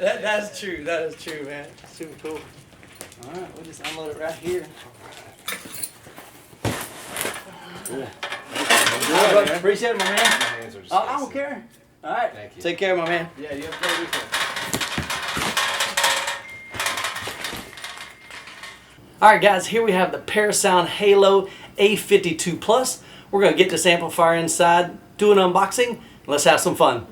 That's true. That is true, man. Super cool. All right, we'll just unload it right here. Cool. Right, appreciate it, my man. My hands are just I don't care. All right. Thank you. Take care, my man. Yeah, you have a great weekend. All right, guys, here we have the Parasound Halo A52 Plus. We're going to get this amplifier inside, do an unboxing, and let's have some fun.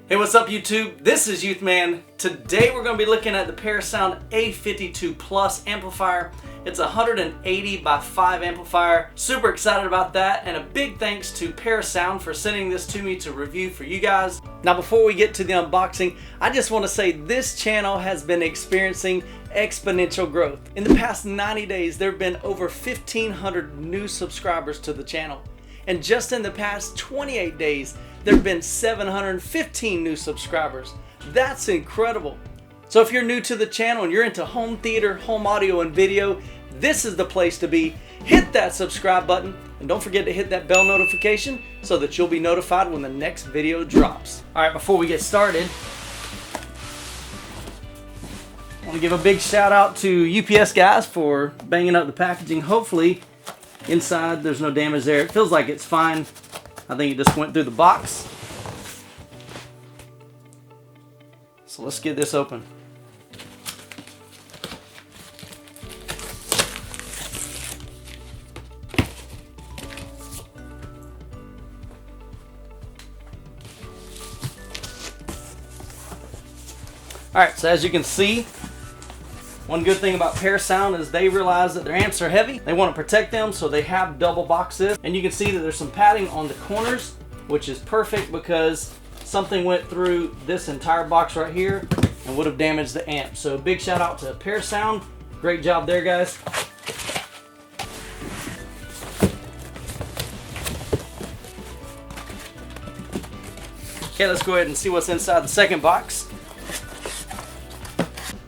Hey, what's up YouTube? This is Youthman. Today we're going to be looking at the Parasound A52 Plus amplifier. It's a 180 by 5 amplifier. Super excited about that, and a big thanks to Parasound for sending this to me to review for you guys. Now before we get to the unboxing, I just want to say this channel has been experiencing exponential growth. In the past 90 days, there have been over 1,500 new subscribers to the channel. And just in the past 28 days, there have been 715 new subscribers. That's incredible. So if you're new to the channel and you're into home theater, home audio, and video, this is the place to be. Hit that subscribe button and don't forget to hit that bell notification so that you'll be notified when the next video drops. All right, before we get started, I want to give a big shout out to UPS guys for banging up the packaging. Hopefully inside there's no damage there. It feels like it's fine. I think it just went through the box. So let's get this open. Alright, so as you can see, one good thing about Parasound is they realize that their amps are heavy. They want to protect them, so they have double boxes. And you can see that there's some padding on the corners, which is perfect because something went through this entire box right here and would have damaged the amp. So big shout out to Parasound. Great job there, guys. Okay, let's go ahead and see what's inside the second box.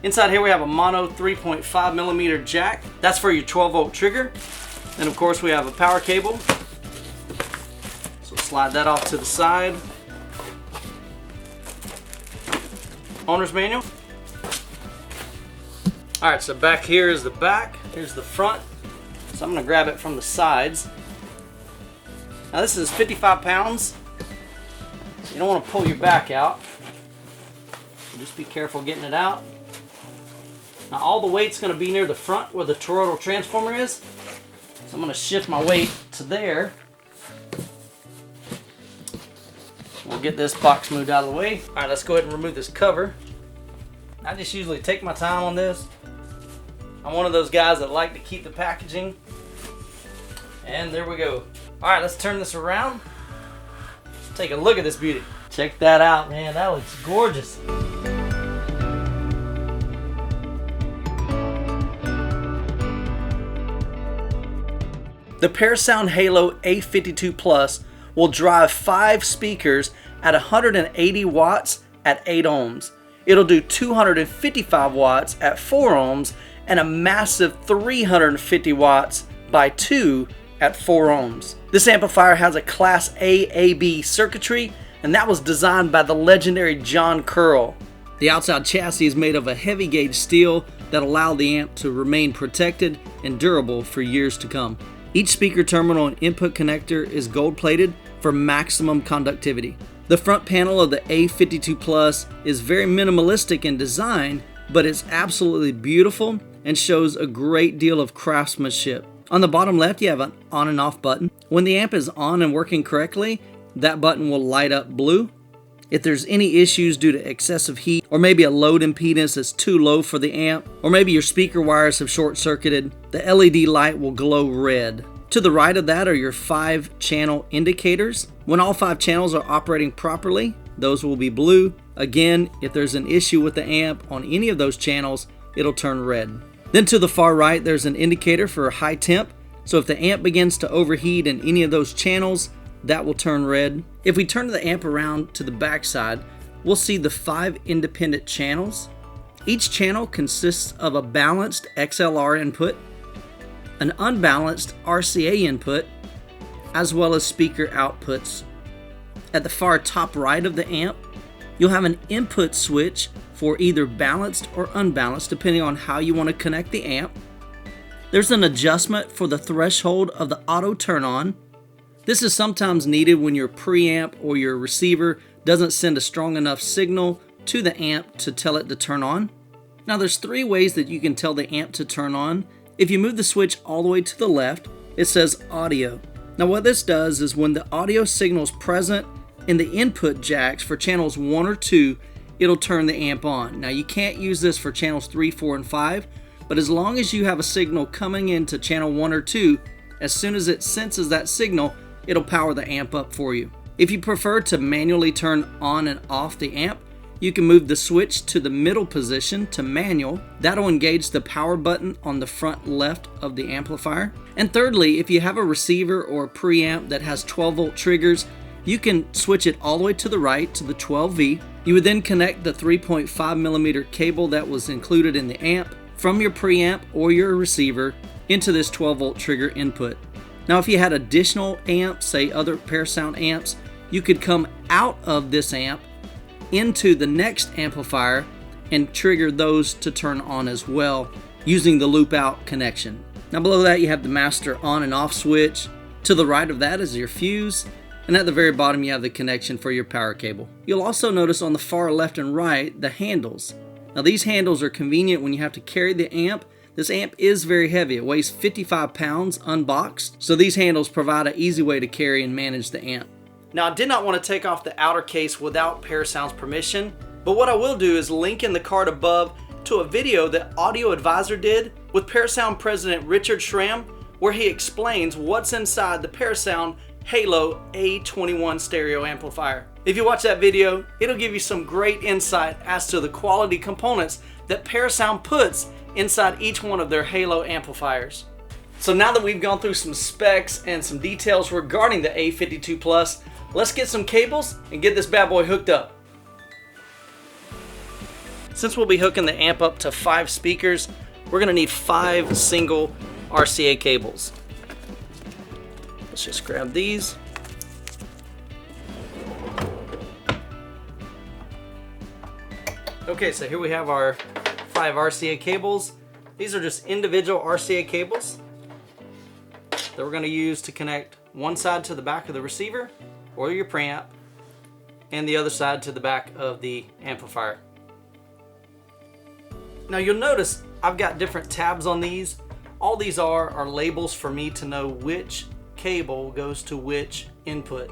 Inside here we have a mono 3.5mm jack. That's for your 12-volt trigger. And of course we have a power cable. So slide that off to the side. Owner's manual. Alright, so back here is the back. Here's the front. So I'm going to grab it from the sides. Now this is 55 pounds. So you don't want to pull your back out. So just be careful getting it out. Now all the weight's going to be near the front where the toroidal transformer is. So I'm going to shift my weight to there. We'll get this box moved out of the way. Alright, let's go ahead and remove this cover. I just usually take my time on this. I'm one of those guys that like to keep the packaging. And there we go. Alright, let's turn this around. Let's take a look at this beauty. Check that out, man. That looks gorgeous. The Parasound Halo A52 Plus will drive 5 speakers at 180 watts at 8 ohms. It'll do 255 watts at 4 ohms and a massive 350 watts by 2 at 4 ohms. This amplifier has a Class A/AB circuitry, and that was designed by the legendary John Curl. The outside chassis is made of a heavy gauge steel that allow the amp to remain protected and durable for years to come. Each speaker terminal and input connector is gold plated for maximum conductivity. The front panel of the A52 Plus is very minimalistic in design, but it's absolutely beautiful and shows a great deal of craftsmanship. On the bottom left, you have an on and off button. When the amp is on and working correctly, that button will light up blue. If there's any issues due to excessive heat, or maybe a load impedance that's too low for the amp, or maybe your speaker wires have short-circuited, the LED light will glow red. To the right of that are your 5 channel indicators. When all 5 channels are operating properly, those will be blue. Again, if there's an issue with the amp on any of those channels, it'll turn red. Then to the far right, there's an indicator for high temp. So if the amp begins to overheat in any of those channels, that will turn red. If we turn the amp around to the back side, we'll see the 5 independent channels. Each channel consists of a balanced XLR input, an unbalanced RCA input, as well as speaker outputs. At the far top right of the amp, you'll have an input switch for either balanced or unbalanced depending on how you want to connect the amp. There's an adjustment for the threshold of the auto turn on. This is sometimes needed when your preamp or your receiver doesn't send a strong enough signal to the amp to tell it to turn on. Now there's 3 ways that you can tell the amp to turn on. If you move the switch all the way to the left, it says audio. Now what this does is when the audio signal is present in the input jacks for channels 1 or 2, it'll turn the amp on. Now you can't use this for channels 3, 4, and 5, but as long as you have a signal coming into channel 1 or 2, as soon as it senses that signal, it'll power the amp up for you. If you prefer to manually turn on and off the amp, you can move the switch to the middle position to manual. That'll engage the power button on the front left of the amplifier. And thirdly, if you have a receiver or a preamp that has 12 volt triggers, you can switch it all the way to the right to the 12V. You would then connect the 3.5mm cable that was included in the amp from your preamp or your receiver into this 12 volt trigger input. Now if you had additional amps, say other Parasound amps, you could come out of this amp into the next amplifier and trigger those to turn on as well using the loop out connection. Now below that you have the master on and off switch. To the right of that is your fuse, and at the very bottom you have the connection for your power cable. You'll also notice on the far left and right the handles. Now these handles are convenient when you have to carry the amp. This amp is very heavy. It weighs 55 pounds unboxed, so these handles provide an easy way to carry and manage the amp. Now I did not want to take off the outer case without Parasound's permission, but what I will do is link in the card above to a video that Audio Advisor did with Parasound President Richard Schramm, where he explains what's inside the Parasound Halo A21 stereo amplifier. If you watch that video, it'll give you some great insight as to the quality components that Parasound puts inside each one of their Halo amplifiers. So now that we've gone through some specs and some details regarding the A52 Plus, let's get some cables and get this bad boy hooked up. Since we'll be hooking the amp up to 5 speakers, we're going to need 5 single RCA cables. Let's just grab these. Okay, so here we have our 5 RCA cables. These are just individual RCA cables that we're going to use to connect one side to the back of the receiver or your preamp and the other side to the back of the amplifier. Now you'll notice I've got different tabs on these. All these are labels for me to know which cable goes to which input.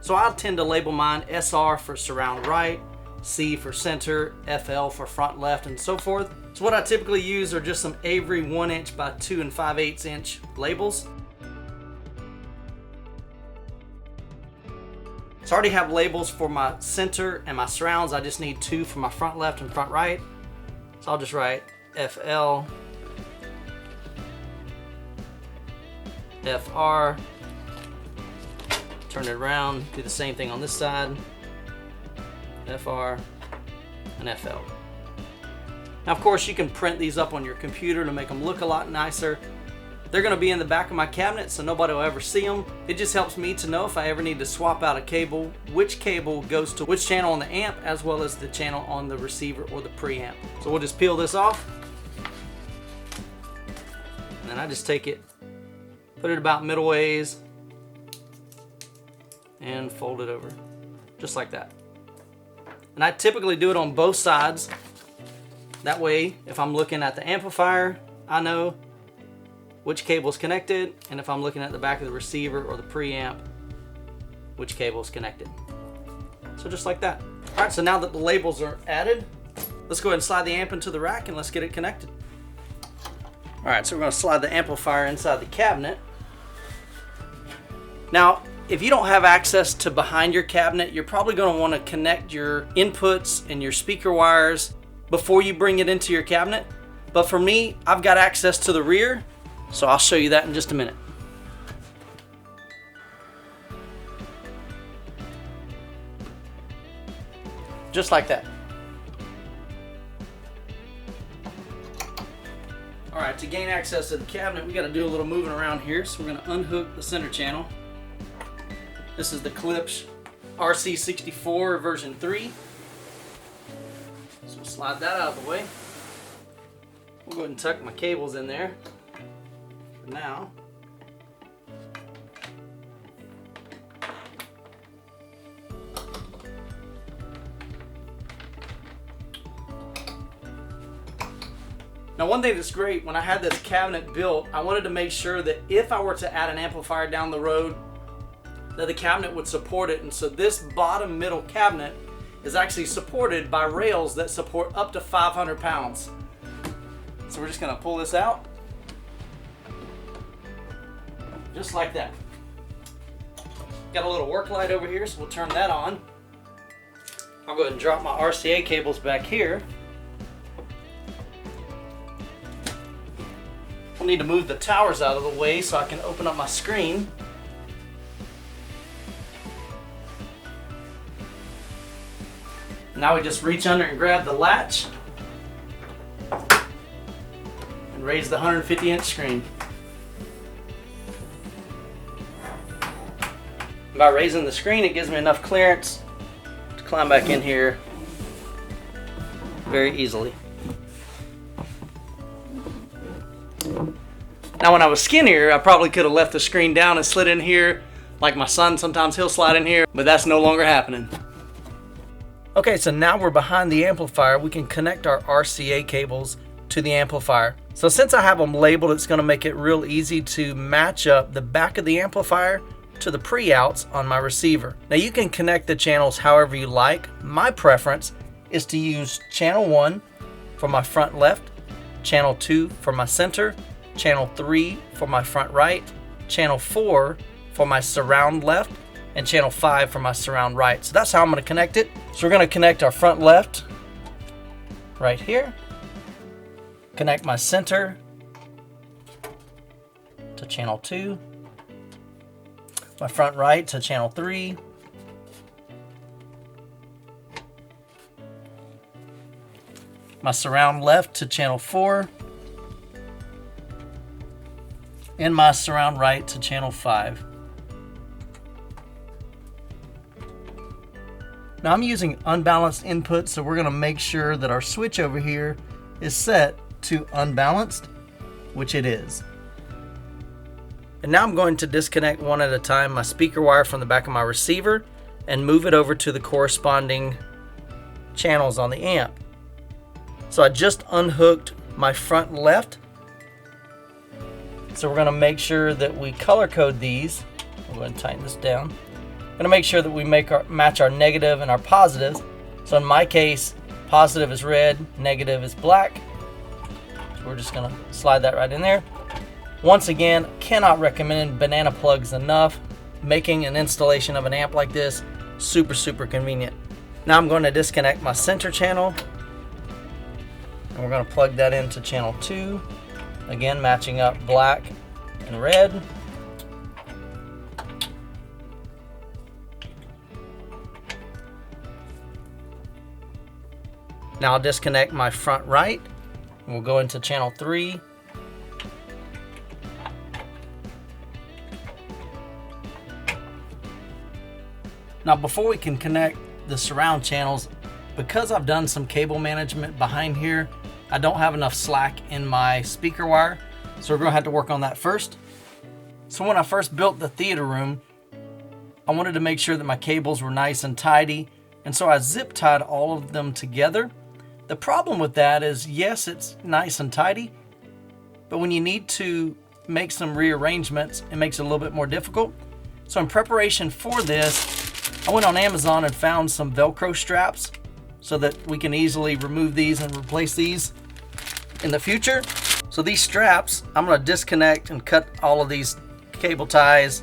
So I tend to label mine SR for surround right, C for center, FL for front left, and so forth. So what I typically use are just some Avery 1" by 2 5/8" labels. So I already have labels for my center and my surrounds. I just need 2 for my front left and front right. So I'll just write FL, FR, turn it around, do the same thing on this side, FR, and FL. Now of course you can print these up on your computer to make them look a lot nicer. They're going to be in the back of my cabinet so nobody will ever see them. It just helps me to know if I ever need to swap out a cable, which cable goes to which channel on the amp as well as the channel on the receiver or the preamp. So we'll just peel this off. And then I just take it, put it about middle ways, and fold it over, just like that. And I typically do it on both sides. That way, if I'm looking at the amplifier, I know which cable is connected, and if I'm looking at the back of the receiver or the preamp, which cable is connected. So just like that. All right, so now that the labels are added, let's go ahead and slide the amp into the rack and let's get it connected. All right, so we're going to slide the amplifier inside the cabinet. Now, if you don't have access to behind your cabinet, you're probably going to want to connect your inputs and your speaker wires before you bring it into your cabinet. But for me, I've got access to the rear, so I'll show you that in just a minute. Just like that. All right, to gain access to the cabinet, we got to do a little moving around here. So we're going to unhook the center channel. This is the Klipsch RC64 version 3. So we'll slide that out of the way. We'll go ahead and tuck my cables in there for now. Now, one thing that's great, when I had this cabinet built, I wanted to make sure that if I were to add an amplifier down the road, that the cabinet would support it. And so this bottom middle cabinet is actually supported by rails that support up to 500 pounds. So we're just gonna pull this out, just like that. Got a little work light over here, so we'll turn that on. I'll go ahead and drop my RCA cables back here. I'll need to move the towers out of the way so I can open up my screen. Now we just reach under and grab the latch and raise the 150-inch screen. By raising the screen, it gives me enough clearance to climb back in here very easily. Now, when I was skinnier, I probably could have left the screen down and slid in here. Like my son, sometimes he'll slide in here, but that's no longer happening. Okay, so now we're behind the amplifier. We can connect our RCA cables to the amplifier. So since I have them labeled, it's gonna make it real easy to match up the back of the amplifier to the pre-outs on my receiver. Now, you can connect the channels however you like. My preference is to use channel 1 for my front left, channel 2 for my center, channel 3 for my front right, channel 4 for my surround left, and channel 5 for my surround right. So that's how I'm going to connect it. So we're going to connect our front left right here, connect my center to channel 2, my front right to channel 3, my surround left to channel 4, and my surround right to channel 5. Now, I'm using unbalanced input, so we're going to make sure that our switch over here is set to unbalanced, which it is. And now I'm going to disconnect one at a time my speaker wire from the back of my receiver and move it over to the corresponding channels on the amp. So I just unhooked my front left. So we're going to make sure that we color code these. I'll go ahead and tighten this down. I'm going to make sure that we match our negative and our positives. So in my case, positive is red, negative is black. So we're just going to slide that right in there. Once again, cannot recommend banana plugs enough. Making an installation of an amp like this, super, super convenient. Now I'm going to disconnect my center channel. And we're going to plug that into channel 2. Again, matching up black and red. Now I'll disconnect my front right. We'll go into channel 3. Now, before we can connect the surround channels, because I've done some cable management behind here, I don't have enough slack in my speaker wire, so we're going to have to work on that first. So when I first built the theater room, I wanted to make sure that my cables were nice and tidy, and so I zip tied all of them together. The problem with that is, yes, it's nice and tidy, but when you need to make some rearrangements, it makes it a little bit more difficult. So in preparation for this, I went on Amazon and found some Velcro straps so that we can easily remove these and replace these in the future. So these straps, I'm going to disconnect and cut all of these cable ties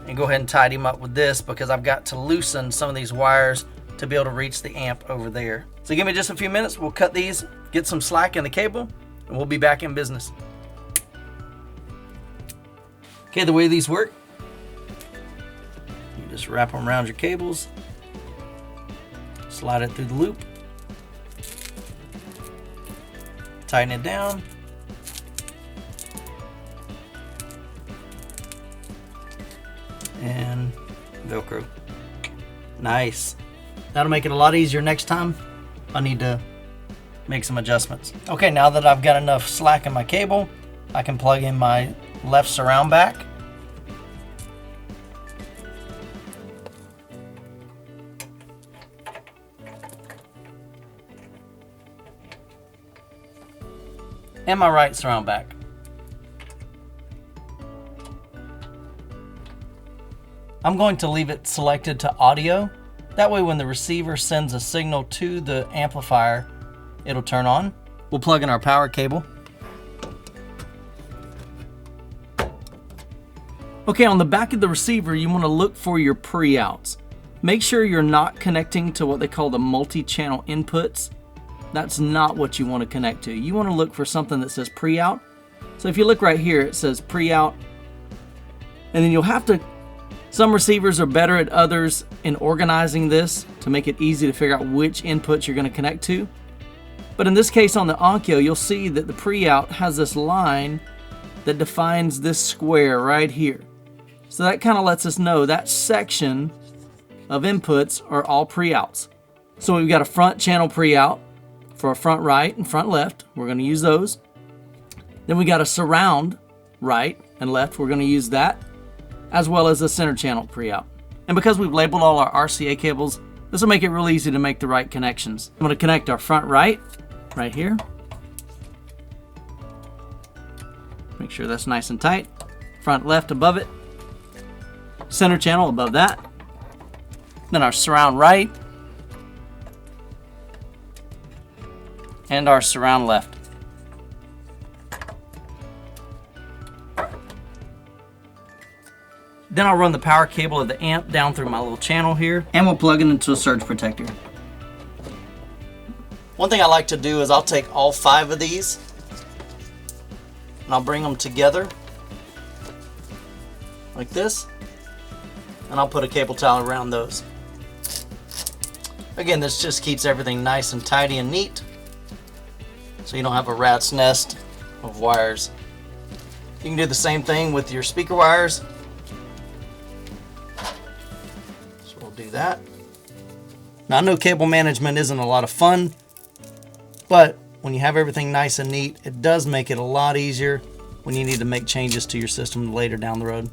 and go ahead and tidy them up with this, because I've got to loosen some of these wires to be able to reach the amp over there. So give me just a few minutes, we'll cut these, get some slack in the cable, and we'll be back in business. Okay, the way these work, you just wrap them around your cables, slide it through the loop, tighten it down, and Velcro. Nice. That'll make it a lot easier next time I need to make some adjustments. Okay, now that I've got enough slack in my cable, I can plug in my left surround back. And my right surround back. I'm going to leave it selected to audio. That way when the receiver sends a signal to the amplifier, it'll turn on. We'll plug in our power cable. Okay, on the back of the receiver, you want to look for your pre-outs. Make sure you're not connecting to what they call the multi-channel inputs. That's not what you want to connect to. You want to look for something that says pre-out. So if you look right here, it says pre-out. And then you'll have to, some receivers are better at others in organizing this to make it easy to figure out which inputs you're going to connect to. But in this case on the Onkyo, you'll see that the pre-out has this line that defines this square right here. So that kind of lets us know that section of inputs are all pre-outs. So we've got a front channel pre-out for a front right and front left. We're going to use those. Then we got a surround right and left. We're going to use that, as well as a center channel pre-out. And because we've labeled all our RCA cables, this will make it real easy to make the right connections. I'm going to connect our front right here. Make sure that's nice and tight. Front left above it. Center channel above that. Then our surround right. And our surround left. Then I'll run the power cable of the amp down through my little channel here, and we'll plug it into a surge protector. One thing I like to do is I'll take all 5 of these and I'll bring them together like this, and I'll put a cable towel around those. Again, this just keeps everything nice and tidy and neat, so you don't have a rat's nest of wires. You can do the same thing with your speaker wires. So we'll do that. Now I know cable management isn't a lot of fun, but when you have everything nice and neat, it does make it a lot easier when you need to make changes to your system later down the road.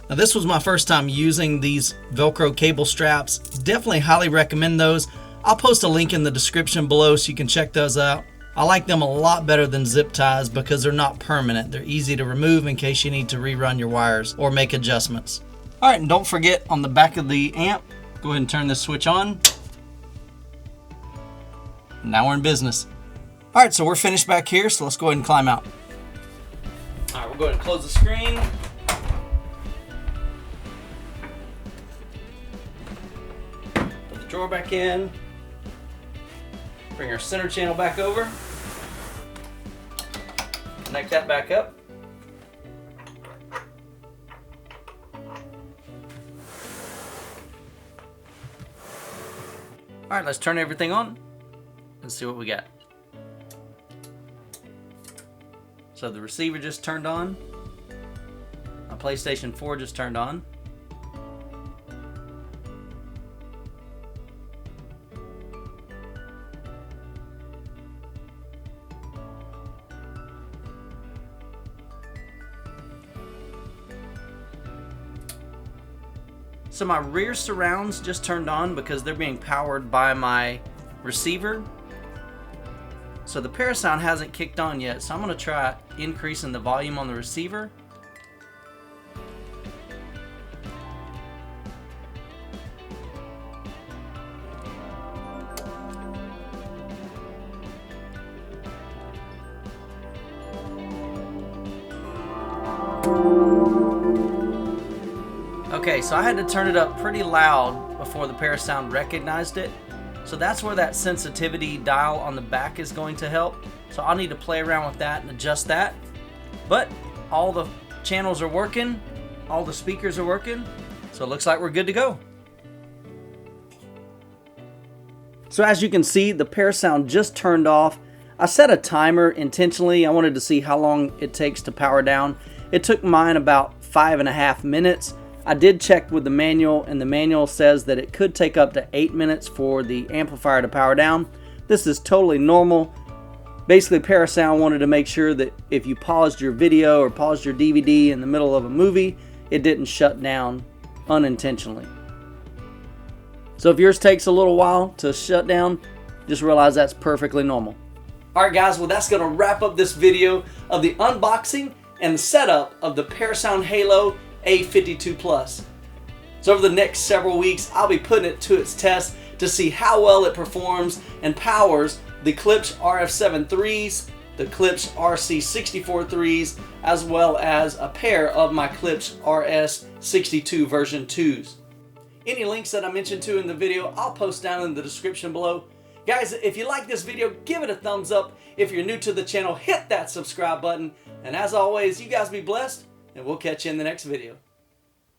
Now this was my first time using these Velcro cable straps. Definitely highly recommend those. I'll post a link in the description below so you can check those out. I like them a lot better than zip ties because they're not permanent. They're easy to remove in case you need to rerun your wires or make adjustments. All right, and don't forget on the back of the amp, go ahead and turn this switch on. Now we're in business. All right, so we're finished back here, so let's go ahead and climb out. All right, we'll go ahead and close the screen. Put the drawer back in. Bring our center channel back over. Connect that back up. All right, let's turn everything on and see what we got. So the receiver just turned on. My PlayStation 4 just turned on. So my rear surrounds just turned on because they're being powered by my receiver. So the Parasound hasn't kicked on yet, so I'm going to try increasing the volume on the receiver. Okay, so I had to turn it up pretty loud before the Parasound recognized it. So that's where that sensitivity dial on the back is going to help. So I'll need to play around with that and adjust that. But all the channels are working, all the speakers are working, so it looks like we're good to go. So as you can see, the Parasound just turned off. I set a timer intentionally. I wanted to see how long it takes to power down. It took mine about 5.5 minutes. I did check with the manual, and the manual says that it could take up to 8 minutes for the amplifier to power down. This is totally normal. Basically, Parasound wanted to make sure that if you paused your video or paused your DVD in the middle of a movie, it didn't shut down unintentionally. So if yours takes a little while to shut down, just realize that's perfectly normal. Alright guys, well that's going to wrap up this video of the unboxing and the setup of the Parasound Halo A52 Plus. So over the next several weeks, I'll be putting it to its test to see how well it performs and powers the Klipsch RF7 3s, the Klipsch RC64 3s, as well as a pair of my Klipsch RS62 version 2s. Any links that I mentioned to in the video, I'll post down in the description below. Guys, if you like this video, give it a thumbs up. If you're new to the channel, hit that subscribe button. And as always, you guys be blessed, and we'll catch you in the next video.